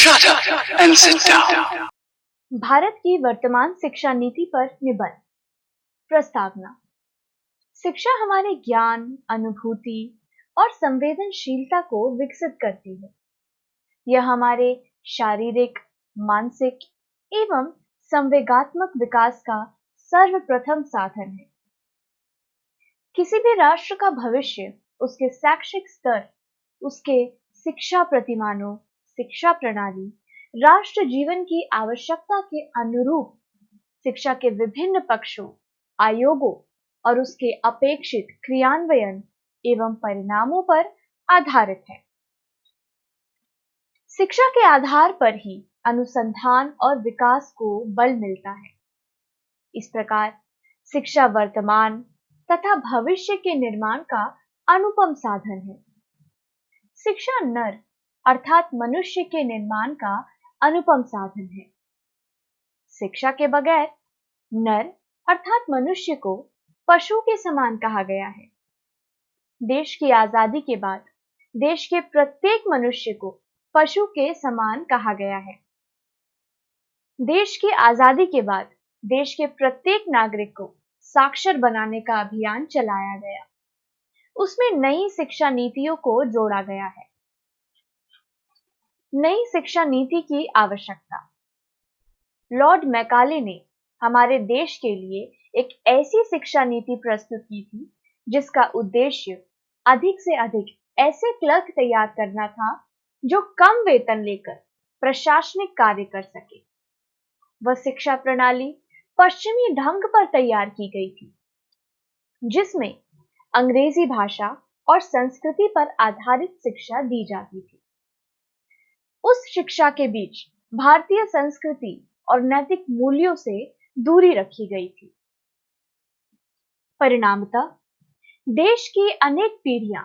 Shut up and sit down. Bharat की वर्तमान शिक्षा नीति पर निबंध। प्रस्तावना। शिक्षा हमारे ज्ञान, अनुभूति और संवेदनशीलता को विकसित करती है। यह हमारे शारीरिक, मानसिक एवं संवेगात्मक विकास का सर्वप्रथम साधन है। किसी भी राष्ट्र का भविष्य उसके शैक्षिक स्तर, उसके शिक्षा प्रतिमानों, शिक्षा प्रणाली, राष्ट्र जीवन की आवश्यकता के अनुरूप शिक्षा के विभिन्न पक्षों, आयोगों और उसके अपेक्षित क्रियान्वयन एवं परिणामों पर आधारित है। शिक्षा के आधार पर ही अनुसंधान और विकास को बल मिलता है। इस प्रकार शिक्षा वर्तमान तथा भविष्य के निर्माण का अनुपम साधन है। शिक्षा नर अर्थात मनुष्य के निर्माण का अनुपम साधन है। शिक्षा के बगैर नर अर्थात मनुष्य को पशु के समान कहा गया है। देश की आजादी के बाद देश के प्रत्येक मनुष्य को पशु के समान कहा गया है। देश की आजादी के बाद देश के प्रत्येक नागरिक को साक्षर बनाने का अभियान चलाया गया। उसमें नई शिक्षा नीतियों को जोड़ा गया है। नई शिक्षा नीति की आवश्यकता। लॉर्ड मैकाले ने हमारे देश के लिए एक ऐसी शिक्षा नीति प्रस्तुत की थी जिसका उद्देश्य अधिक से अधिक ऐसे क्लर्क तैयार करना था जो कम वेतन लेकर प्रशासनिक कार्य कर सके। वह शिक्षा प्रणाली पश्चिमी ढंग पर तैयार की गई थी, जिसमें अंग्रेजी भाषा और संस्कृति पर आधारित शिक्षा दी जाती थी। उस शिक्षा के बीच भारतीय संस्कृति और नैतिक मूल्यों से दूरी रखी गई थी। परिणामतः देश की अनेक पीढ़ियां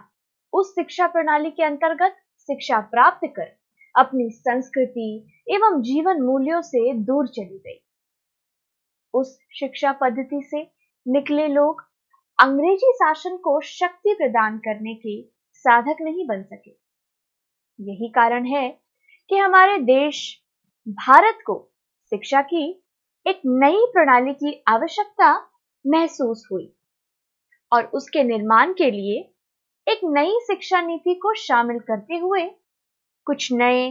उस शिक्षा प्रणाली के अंतर्गत शिक्षा प्राप्त कर अपनी संस्कृति एवं जीवन मूल्यों से दूर चली गई। उस शिक्षा पद्धति से निकले लोग अंग्रेजी शासन को शक्ति प्रदान करने के साधक नहीं बन सके। यही कारण है कि हमारे देश भारत को शिक्षा की एक नई प्रणाली की आवश्यकता महसूस हुई और उसके निर्माण के लिए एक नई शिक्षा नीति को शामिल करते हुए कुछ नए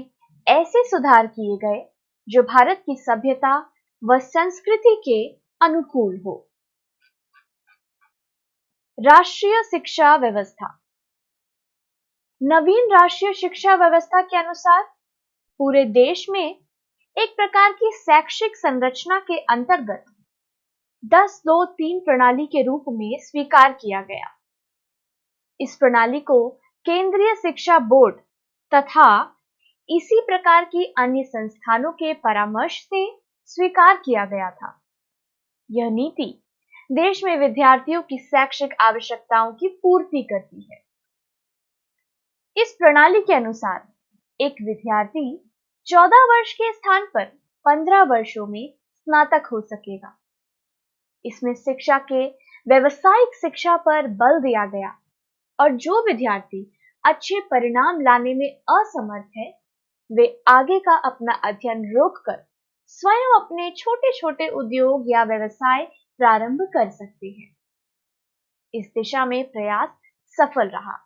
ऐसे सुधार किए गए जो भारत की सभ्यता व संस्कृति के अनुकूल हो। राष्ट्रीय शिक्षा व्यवस्था। नवीन राष्ट्रीय शिक्षा व्यवस्था के अनुसार पूरे देश में एक प्रकार की शैक्षिक संरचना के अंतर्गत 10-2-3 प्रणाली के रूप में स्वीकार किया गया। इस प्रणाली को केंद्रीय शिक्षा बोर्ड तथा इसी प्रकार की अन्य संस्थानों के परामर्श से स्वीकार किया गया था। यह नीति देश में विद्यार्थियों की शैक्षिक आवश्यकताओं की पूर्ति करती है। इस प्रणाली के अनुसार एक विद्यार्थी 14 वर्ष के स्थान पर 15 वर्षों में स्नातक हो सकेगा। इसमें शिक्षा के व्यावसायिक शिक्षा पर बल दिया गया और जो विद्यार्थी अच्छे परिणाम लाने में असमर्थ है, वे आगे का अपना अध्ययन रोककर स्वयं अपने छोटे छोटे उद्योग या व्यवसाय प्रारंभ कर सकते हैं। इस दिशा में प्रयास सफल रहा।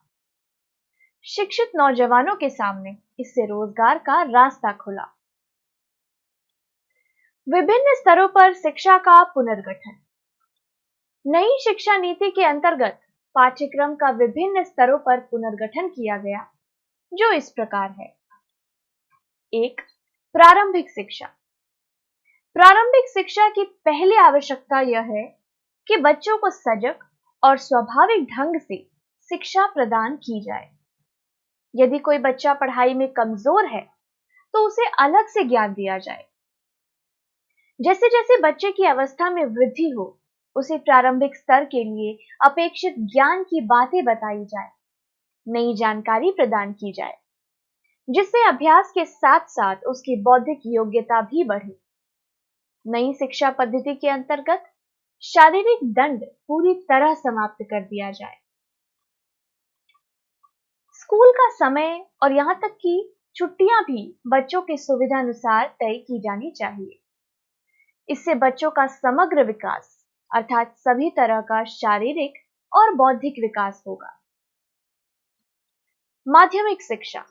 शिक्षित नौजवानों के सामने इससे रोजगार का रास्ता खुला। विभिन्न स्तरों पर शिक्षा का पुनर्गठन। नई शिक्षा नीति के अंतर्गत पाठ्यक्रम का विभिन्न स्तरों पर पुनर्गठन किया गया, जो इस प्रकार है। 1. प्रारंभिक शिक्षा। प्रारंभिक शिक्षा की पहली आवश्यकता यह है कि बच्चों को सजग और स्वाभाविक ढंग से शिक्षा प्रदान की जाए। यदि कोई बच्चा पढ़ाई में कमजोर है तो उसे अलग से ज्ञान दिया जाए। जैसे जैसे बच्चे की अवस्था में वृद्धि हो, उसे प्रारंभिक स्तर के लिए अपेक्षित ज्ञान की बातें बताई जाए, नई जानकारी प्रदान की जाए, जिससे अभ्यास के साथ साथ उसकी बौद्धिक योग्यता भी बढ़े। नई शिक्षा पद्धति के अंतर्गत शारीरिक दंड पूरी तरह समाप्त कर दिया जाए। स्कूल का समय और यहां तक कि छुट्टियां भी बच्चों की सुविधा अनुसार तय की जानी चाहिए। इससे बच्चों का समग्र विकास अर्थात सभी तरह का शारीरिक और बौद्धिक विकास होगा। माध्यमिक शिक्षा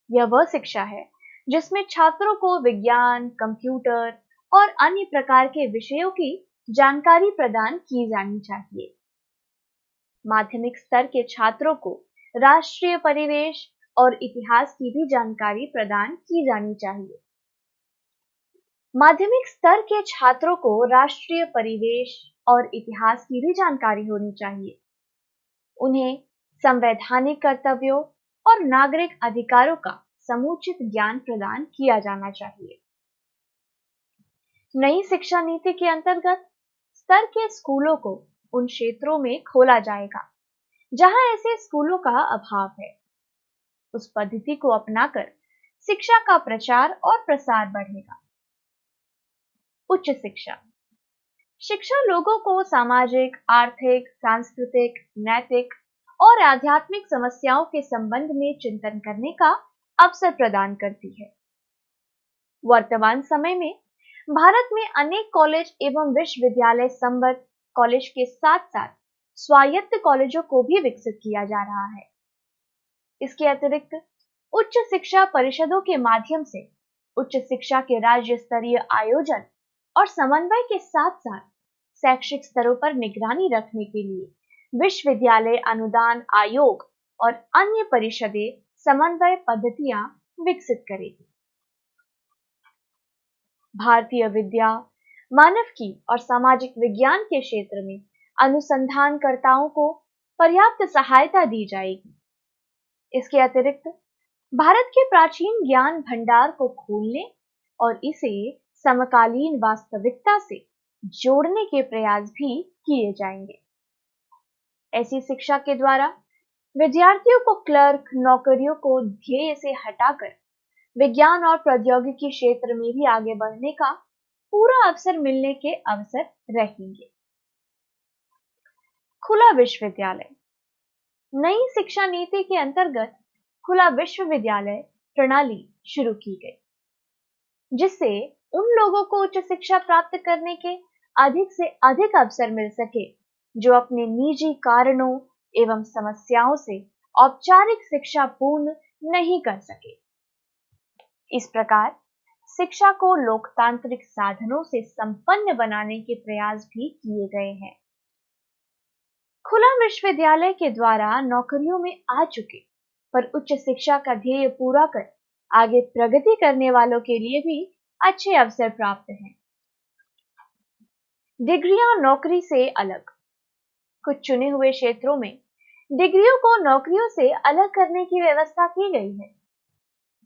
यह वह शिक्षा है जिसमें छात्रों को विज्ञान, कंप्यूटर और अन्य प्रकार के विषयों की जानकारी प्रदान की जानी चाहिए। माध्यमिक स्तर के छात्रों को राष्ट्रीय परिवेश और इतिहास की भी जानकारी प्रदान की जानी चाहिए। माध्यमिक स्तर के छात्रों को राष्ट्रीय परिवेश और इतिहास की भी जानकारी होनी चाहिए। उन्हें संवैधानिक कर्तव्यों और नागरिक अधिकारों का समुचित ज्ञान प्रदान किया जाना चाहिए। नई शिक्षा नीति के अंतर्गत स्तर के स्कूलों को उन क्षेत्रों में खोला जाएगा जहां ऐसे स्कूलों का अभाव है। उस पद्धति को अपनाकर शिक्षा का प्रचार और प्रसार बढ़ेगा। उच्च शिक्षा शिक्षा लोगों को सामाजिक, आर्थिक, सांस्कृतिक, नैतिक और आध्यात्मिक समस्याओं के संबंध में चिंतन करने का अवसर प्रदान करती है। वर्तमान समय में भारत में अनेक कॉलेज एवं विश्वविद्यालय संबद्ध कॉलेज के साथ साथ स्वायत्त कॉलेजों को भी विकसित किया जा रहा है। इसके अतिरिक्त उच्च शिक्षा परिषदों के माध्यम से उच्च शिक्षा के राज्य स्तरीय आयोजन और समन्वय के साथ साथ शैक्षिक स्तरों पर निगरानी रखने के लिए विश्वविद्यालय अनुदान आयोग और अन्य परिषदें समन्वय पद्धतियां विकसित करेगी। भारतीय विद्या, मानविकी और सामाजिक विज्ञान के क्षेत्र में अनुसंधानकर्ताओं को पर्याप्त सहायता दी जाएगी। इसके अतिरिक्त भारत के प्राचीन ज्ञान भंडार को खोलने और इसे समकालीन वास्तविकता से जोड़ने के प्रयास भी किए जाएंगे। ऐसी शिक्षा के द्वारा विद्यार्थियों को क्लर्क नौकरियों को ध्येय से हटाकर विज्ञान और प्रौद्योगिकी क्षेत्र में भी आगे बढ़ने का पूरा अवसर मिलने के अवसर रहेंगे। खुला विश्वविद्यालय नई शिक्षा नीति के अंतर्गत खुला विश्वविद्यालय प्रणाली शुरू की गई, जिससे उन लोगों को उच्च शिक्षा प्राप्त करने के अधिक से अधिक अवसर मिल सके जो अपने निजी कारणों एवं समस्याओं से औपचारिक शिक्षा पूर्ण नहीं कर सके। इस प्रकार शिक्षा को लोकतांत्रिक साधनों से संपन्न बनाने के प्रयास भी किए गए हैं। खुला विश्वविद्यालय के द्वारा नौकरियों में आ चुके पर उच्च शिक्षा का ध्येय पूरा कर आगे प्रगति करने वालों के लिए भी अच्छे अवसर प्राप्त हैं। डिग्रियां नौकरी से अलग कुछ चुने हुए क्षेत्रों में डिग्रियों को नौकरियों से अलग करने की व्यवस्था की गई है।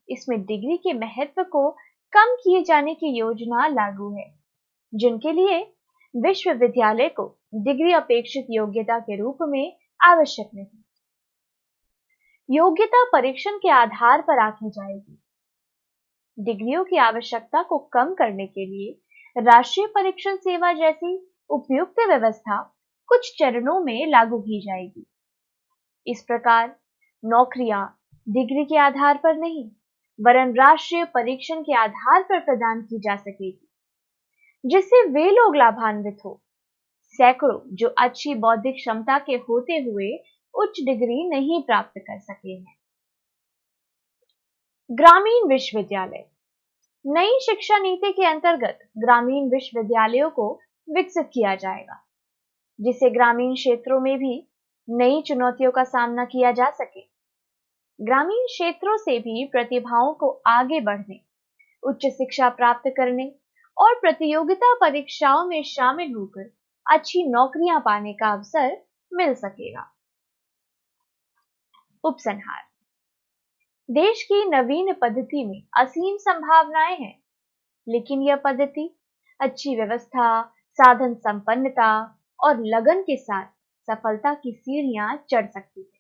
इसमें डिग्री के महत्व को कम किए जाने की योजना लागू है, जिनके लिए विश्वविद्यालय को डिग्री अपेक्षित योग्यता के रूप में आवश्यक नहीं। योग्यता परीक्षण के आधार पर आंकी जाएगी। डिग्रियों की आवश्यकता को कम करने के लिए राष्ट्रीय परीक्षण सेवा जैसी उपयुक्त व्यवस्था कुछ चरणों में लागू की जाएगी। इस प्रकार नौकरियां डिग्री के आधार पर नहीं वरन राष्ट्रीय परीक्षण के आधार पर प्रदान की जा सकेगी, जिससे वे लोग लाभान्वित हो सैकड़ों जो अच्छी बौद्धिक क्षमता के होते हुए उच्च डिग्री नहीं प्राप्त कर सके हैं। ग्रामीण विश्वविद्यालय नई शिक्षा नीति के अंतर्गत ग्रामीण विश्वविद्यालयों को विकसित किया जाएगा, जिससे ग्रामीण क्षेत्रों में भी नई चुनौतियों का सामना किया जा सके। ग्रामीण क्षेत्रों से भी प्रतिभाओं को आगे बढ़ने, उच्च शिक्षा प्राप्त करने और प्रतियोगिता परीक्षाओं में शामिल होकर अच्छी नौकरियां पाने का अवसर मिल सकेगा। उपसंहार देश की नवीन पद्धति में असीम संभावनाएं हैं, लेकिन यह पद्धति अच्छी व्यवस्था, साधन संपन्नता और लगन के साथ सफलता की सीढ़ियां चढ़ सकती है।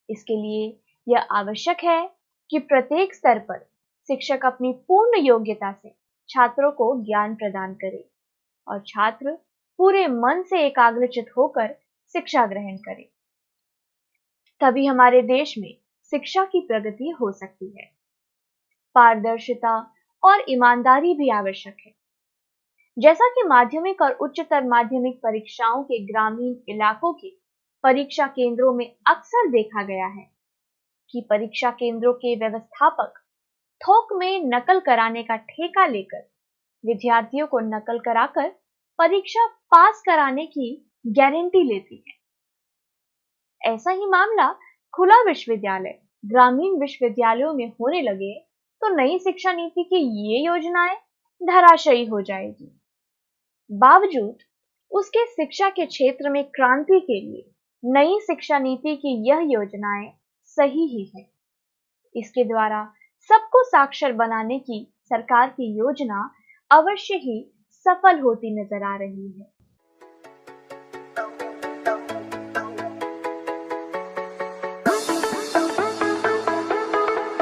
इसके लिए यह आवश्यक है कि प्रत्येक स्तर पर शिक्षक अपनी पूर्ण योग्यता से छात्रों को ज्ञान प्रदान करे और छात्र पूरे मन से एकाग्रचित होकर शिक्षा ग्रहण करे। तभी हमारे देश में शिक्षा की प्रगति हो सकती है। पारदर्शिता और ईमानदारी भी आवश्यक है। जैसा कि माध्यमिक और उच्चतर माध्यमिक परीक्षाओं के ग्रामीण इलाकों के परीक्षा केंद्रों में अक्सर देखा गया है कि परीक्षा केंद्रों के व्यवस्थापक थोक में नकल कराने का ठेका लेकर विद्यार्थियों को नकल कराकर परीक्षा पास कराने की गारंटी लेती है। ऐसा ही मामला खुला विश्वविद्यालय, ग्रामीण विश्वविद्यालयों में होने लगे तो नई शिक्षा नीति की ये योजनाएं धराशायी हो जाएगी। बावजूद उसके शिक्षा के क्षेत्र में क्रांति के लिए नई शिक्षा नीति की यह योजनाएं सही ही है। इसके द्वारा सबको साक्षर बनाने की सरकार की योजना अवश्य ही सफल होती नजर आ रही है।